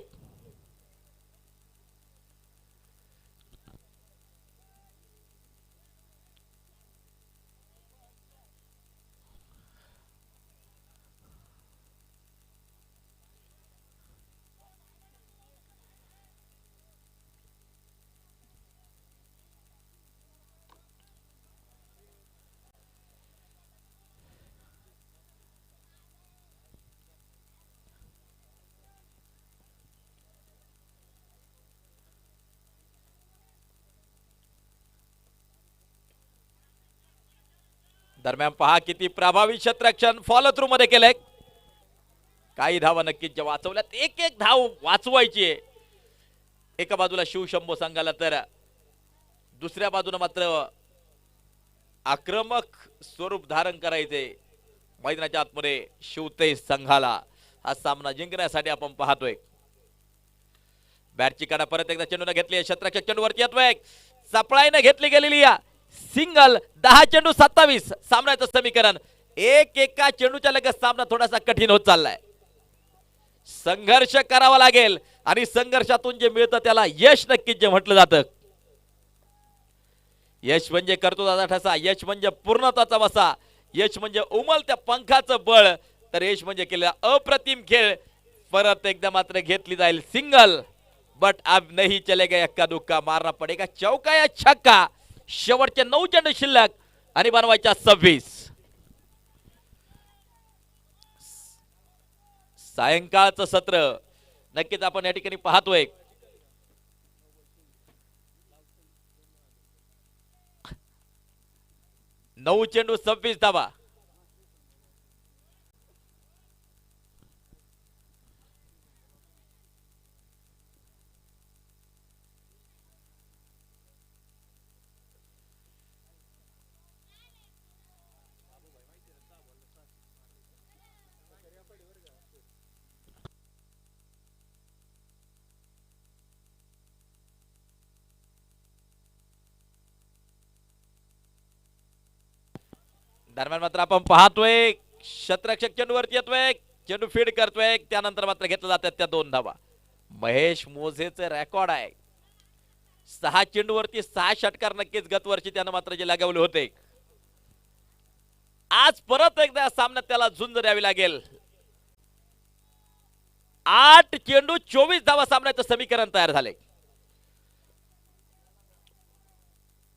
दरम्यान पहा किती प्रभावी क्षेत्ररक्षण फॉलो थ्रू मध्ये केलंय. काही धावा नक्कीच ज्या वाचवल्यात. एक एक धाव वाचवायची आहे. एका बाजूला शिवशंभो संघाला तर दुसऱ्या बाजूला मात्र आक्रमक स्वरूप धारण करायचे मैदानाच्या आतमध्ये शिवतेज संघाला. हा सामना जिंकण्यासाठी आपण पाहतोय. बॅटची काढा परत एकदा चेंडूने घेतली. क्षेत्ररक्षक चेंडूवरती येतोय. सपळाईने घेतली गेलेली या सिंगल. 10 चेंडू 27. सामन्याचं समीकरण एका चेंडूच्या लगेच सामना थोडासा कठीण होत चाललाय. संघर्ष करावा लागेल आणि संघर्षातून जे मिळतं त्याला यश नक्कीच जे म्हटलं जातं. यश म्हणजे कर्तृत्वाचा ठसा. यश म्हणजे पूर्णत्वाचा वसा. यश म्हणजे उमलत्या पंखाचं बळ. तर यश म्हणजे केलेला अप्रतिम खेळ. परत एकदा मात्र घेतली जाईल सिंगल. बट अब नहीं चलेगा. एक्का दुक्का मारना पडेगा. चौका या छक्का. शेवटचे 9 चेंडू शिल्लक आणि बनवायच्या 26. सायंकाळचं सत्र नक्कीच आपण या ठिकाणी पाहतोय. नऊ चेंडू 26 धावा. दरम्यान मात्र आपण पाहतोय क्षेत्ररक्षक चेंडूवरती येतोय. चेंडू फीड करतोय. त्यानंतर मात्र घेतलं जातात त्या 2 धावा. महेश मोझेचे रेकॉर्ड आहे 6 चेंडूवरती 6 षटकार. नक्कीच गत वर्षी त्यानं मात्र जे लगावले होते. आज परत एकदा सामन्यात त्याला झुंज द्यावी लागेल. 8 चेंडू 24 धावा. सामन्याचं समीकरण तयार झाले.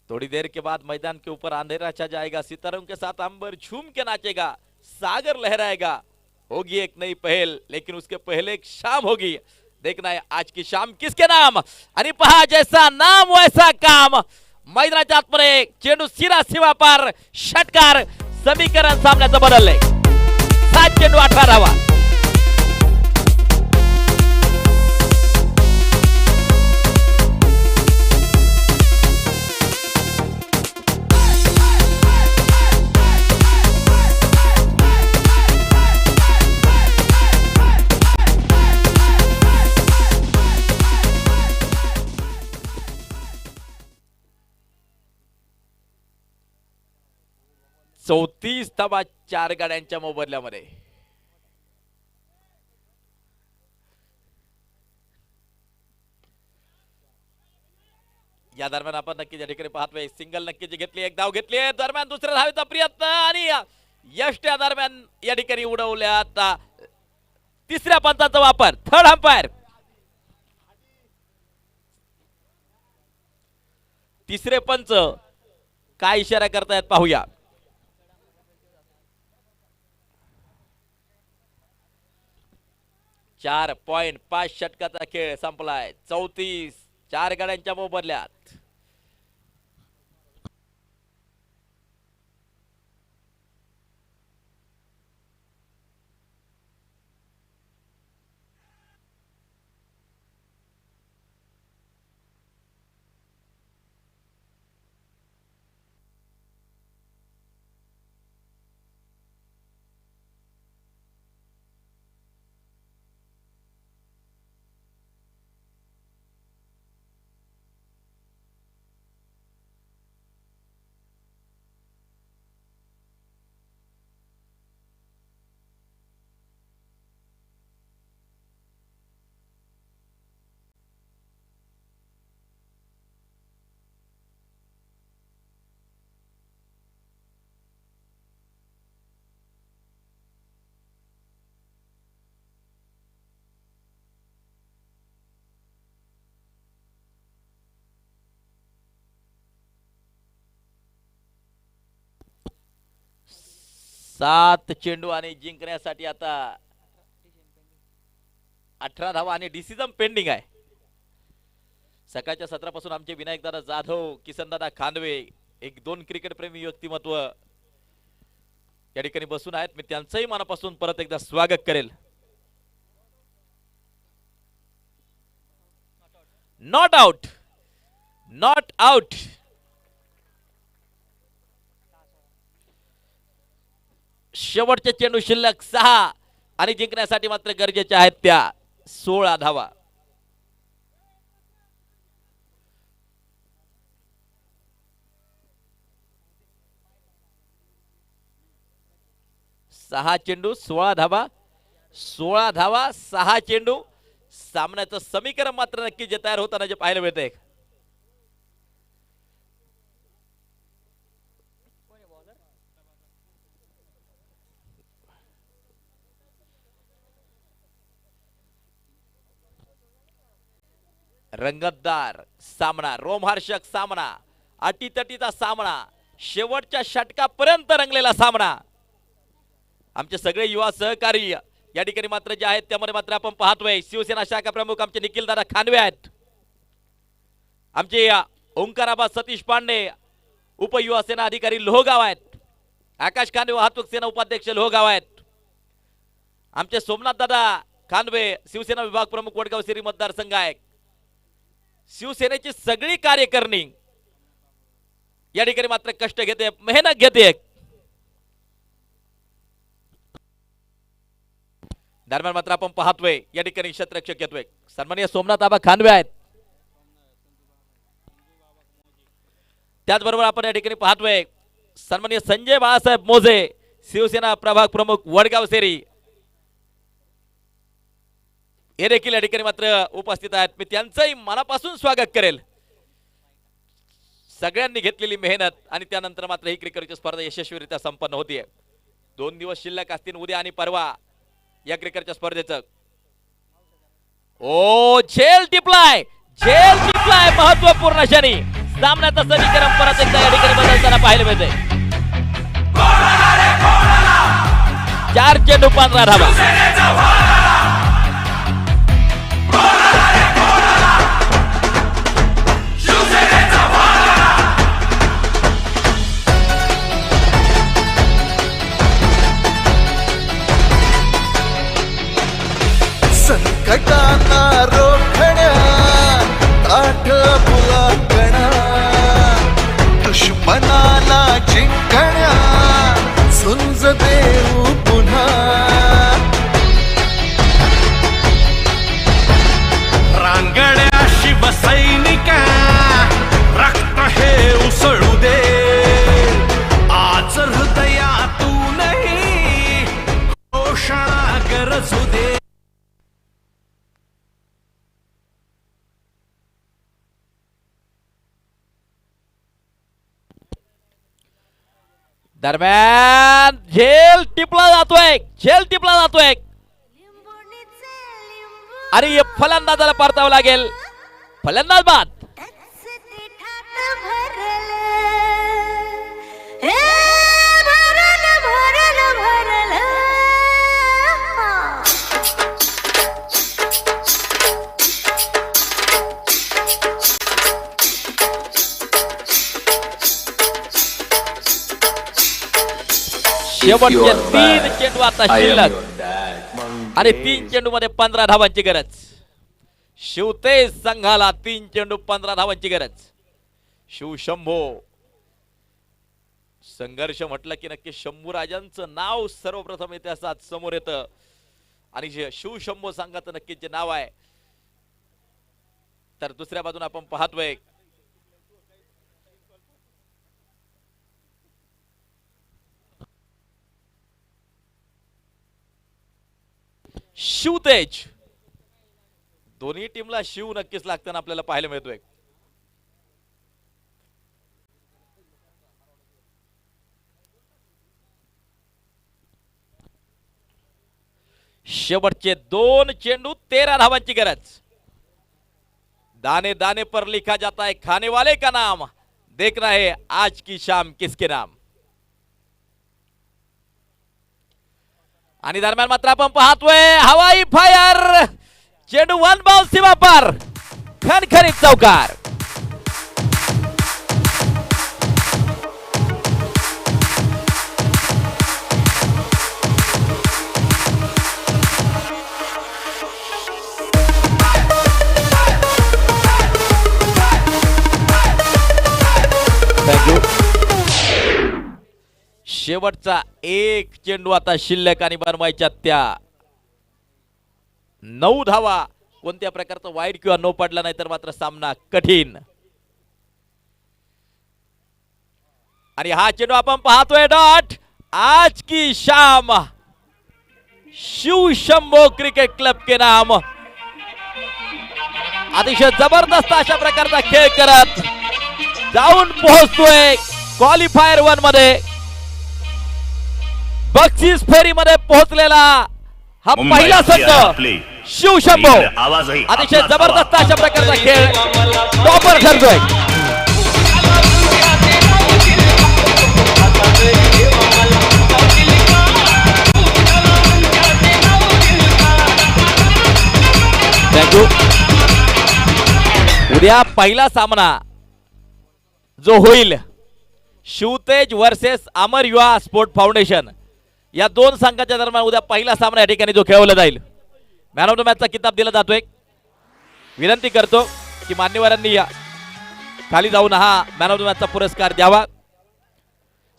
थोड़ी देर के बाद मैदान के ऊपर अंधेरा छा जाएगा, सितारों के साथ अंबर झूम के नाचेगा, सागर लहराएगा, होगी एक नई पहल, लेकिन उसके पहले एक शाम होगी। देखना है आज की शाम किसके नाम, आणि पहा जैसा नाम वैसा काम। मैदानाच्या आतमध्ये चेंडू शिरा सीमा पार, षटकार, समीकरण सामन्याचं बदललंय। 7 चेंडू 18 धावा। चौतीस धावा 4 गाड्यांच्या मोबदल्यामध्ये। या दरम्यान आपण नक्की या ठिकाणी पाहतोय सिंगल नक्कीच घेतली, एक धाव घेतली, दरम्यान दुसऱ्या धावेचा प्रयत्न आणि यष्ट्या दरम्यान या ठिकाणी उडवल्यात। तिसऱ्या पंचाचा वापर, थर्ड अंपायर। तिसरे पंच काय इशारा करतायत पाहूया। 4.5 षटकाचा खेळ संपलाय। 34 4 गाड्यांच्या मोबदल्यात। सात चेंडू आणि जिंकण्यासाठी आता 18 धावा आणि डिसिजन पेंडिंग आहे। सकाळच्या सत्रापासून आमचे विनायकदादा जाधव, किसनदादा खांदवे, एक 2 क्रिकेट प्रेमी व्यक्तिमत्व या ठिकाणी बसून आहेत। मी त्यांचंही मनापासून परत एकदा स्वागत करेल। Not out, not out. शेवटचे चेंडू शिल्लक 6 आणि जिंकण्यासाठी मात्र गरजेच्या आहेत त्या 16 धावा। सहा चेंडू 16 धावा, 16 धावा 6 चेंडू। सामन्याचं समीकरण मात्र नक्की जे तयार होताना जे पाहायला मिळतंय। रंगतदार सामना, रोमहर्षक सामना, अटीतटीचा सामना, शेवटच्या षटकापर्यंत रंगलेला सामना। आमचे सगळे युवा सहकारी या ठिकाणी मात्र जे आहेत त्यामध्ये मात्र आपण पाहतोय शिवसेना शाखा प्रमुख आमचे निखिलदादा खांदवे आहेत, आमचे ओंकाराबा सतीश पांडे उपयुवा सेना अधिकारी लोहगाव आहेत, आकाश खांदवे वाहतूक सेना उपाध्यक्ष लोहगाव आहेत, आमचे सोमनाथ दादा खांदवे शिवसेना विभाग प्रमुख वडगाव सिरी मतदारसंघ आहे। शिवसेनेची सगळी कार्यकर्णी या ठिकाणी मात्र कष्ट घेते, मेहनत घेते। दरम्यान मात्र आपण पाहतोय या ठिकाणी क्षेत्ररक्षक येतोय सन्माननीय सोमनाथ आबा खांदवे आहेत। त्याचबरोबर आपण या ठिकाणी पाहतोय सन्माननीय संजय बाळासाहेब मोजे शिवसेना प्रभाग प्रमुख वडगाव सेरी हे देखील या ठिकाणी मात्र उपस्थित आहेत। मी त्यांचंही मनापासून स्वागत करेल। सगळ्यांनी घेतलेली मेहनत आणि त्यानंतर मात्र ही क्रिकेटची स्पर्धा यशस्वीरित्या संपन्न होतीये। 2 दिवस शिल्लक असतील उद्या आणि परवा या क्रिकेटच्या स्पर्धेचं। ओ झेल टिपलाय महत्वपूर्ण क्षणी सामन्याचं समीकरण परत एकदा या ठिकाणी बदलताना पाहायला मिळते. 4 चेंडू 15 धावा. संकटांना रोखण्या ताठ मुलांकणा दुश्मनाला जिंकण्या झुंज देऊ पुन्हा रांगड्या शिवसैनिका रक्त हे उसळू दे आज हृदयातूनही घोषणा गरजू दे. दरम्यान झेल टिपला जातोय. आणि फलंदाजाला परतावं लागेल. फलंदाज बाद. शेवटचे 3 चेंडू आता शिल्लक आणि 3 चेंडू मध्ये 15 धावांची गरज. शिवतेज संघाला 3 चेंडू 15 धावांची गरज. शिवशंभो संघर्ष म्हटलं की नक्की शंभू राजांचं नाव सर्वप्रथम इतिहासात समोर येतं आणि शिवशंभो संघाचं नक्कीच जे नाव आहे. तर दुसऱ्या बाजूने आपण पाहतोय शिवतेज. दोन्ही टीमला शिव नक्कीच लागताना आपल्याला पाहायला मिळतोय. शेवटचे 2 चेंडू 13 धावांची गरज. दाने दाने पर लिखा जाता है खाने वाले का नाम, देखना है आज की शाम किसके नाम. आणि दरम्यान मात्र आपण पाहतोय हवाई फायर. चेंडू 1 बाउंस सीमा पर खणखणीत चौकार. शेवटचा 1 चेंडू आता शिल्लक आणि बनवायच्या त्या 9 धावा. कोणत्या प्रकारचा वाईड किंवा नो पडला नाही तर मात्र सामना कठीण. आणि हा चेंडू आपण पाहतोय डॉट. आज की शाम शिव शंभो क्रिकेट क्लब के नाम. अतिशय जबरदस्त अशा प्रकारचा खेळ करत जाऊन पोहोचतोय क्वालिफायर 1 मध्ये. बक्षीस फेरी मध्ये पोहोचलेला हा पहिला संघ शिवशंभो. अतिशय जबरदस्त अशा प्रकारचा खेळ टॉपर ठरतोय. थँक्यू. उद्या पहिला सामना जो होईल शिवतेज वर्सेस अमर युवा स्पोर्ट फाउंडेशन या 2 संघाच्या दरम्यान उद्या पहिला सामना या ठिकाणी जो खेळवला जाईल. मॅन ऑफ द मॅचचा किताब दिला जातोय. विनंती करतो की मान्यवरांनी या खाली जाऊन हा मॅन ऑफ द मॅचचा पुरस्कार द्यावा.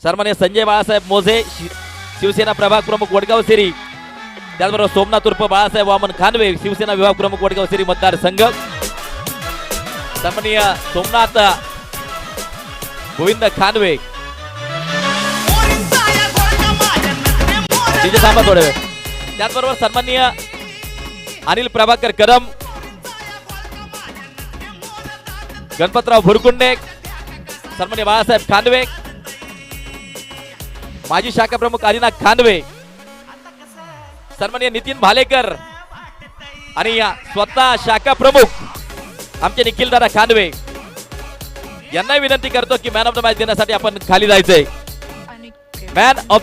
सन्माननीय संजय बाळासाहेब मोझे शिवसेना प्रभाग प्रमुख वडगाव सिरी, त्याचबरोबर सोमनाथ उर्फ बाळासाहेब वामन खानवे शिवसेना विभाग प्रमुख वडगाव सिरी मतदारसंघ, सन्माननीय सोमनाथ गोविंद खानवे थांबा थोडे वेळ, त्याचबरोबर सन्माननीय अनिल प्रभाकर कदम, गणपतराव भुरकुंडे, सन्माननीय बाळासाहेब खानवे, माजी शाखा प्रमुख आदिनाथ खानवे, सन्माननीय नितीन भालेकर आणि स्वतः शाखा प्रमुख आमचे निखिलदादा खानवे, यांनाही विनंती करतो की मॅन ऑफ द मॅच देण्यासाठी आपण खाली जायचंय. Man of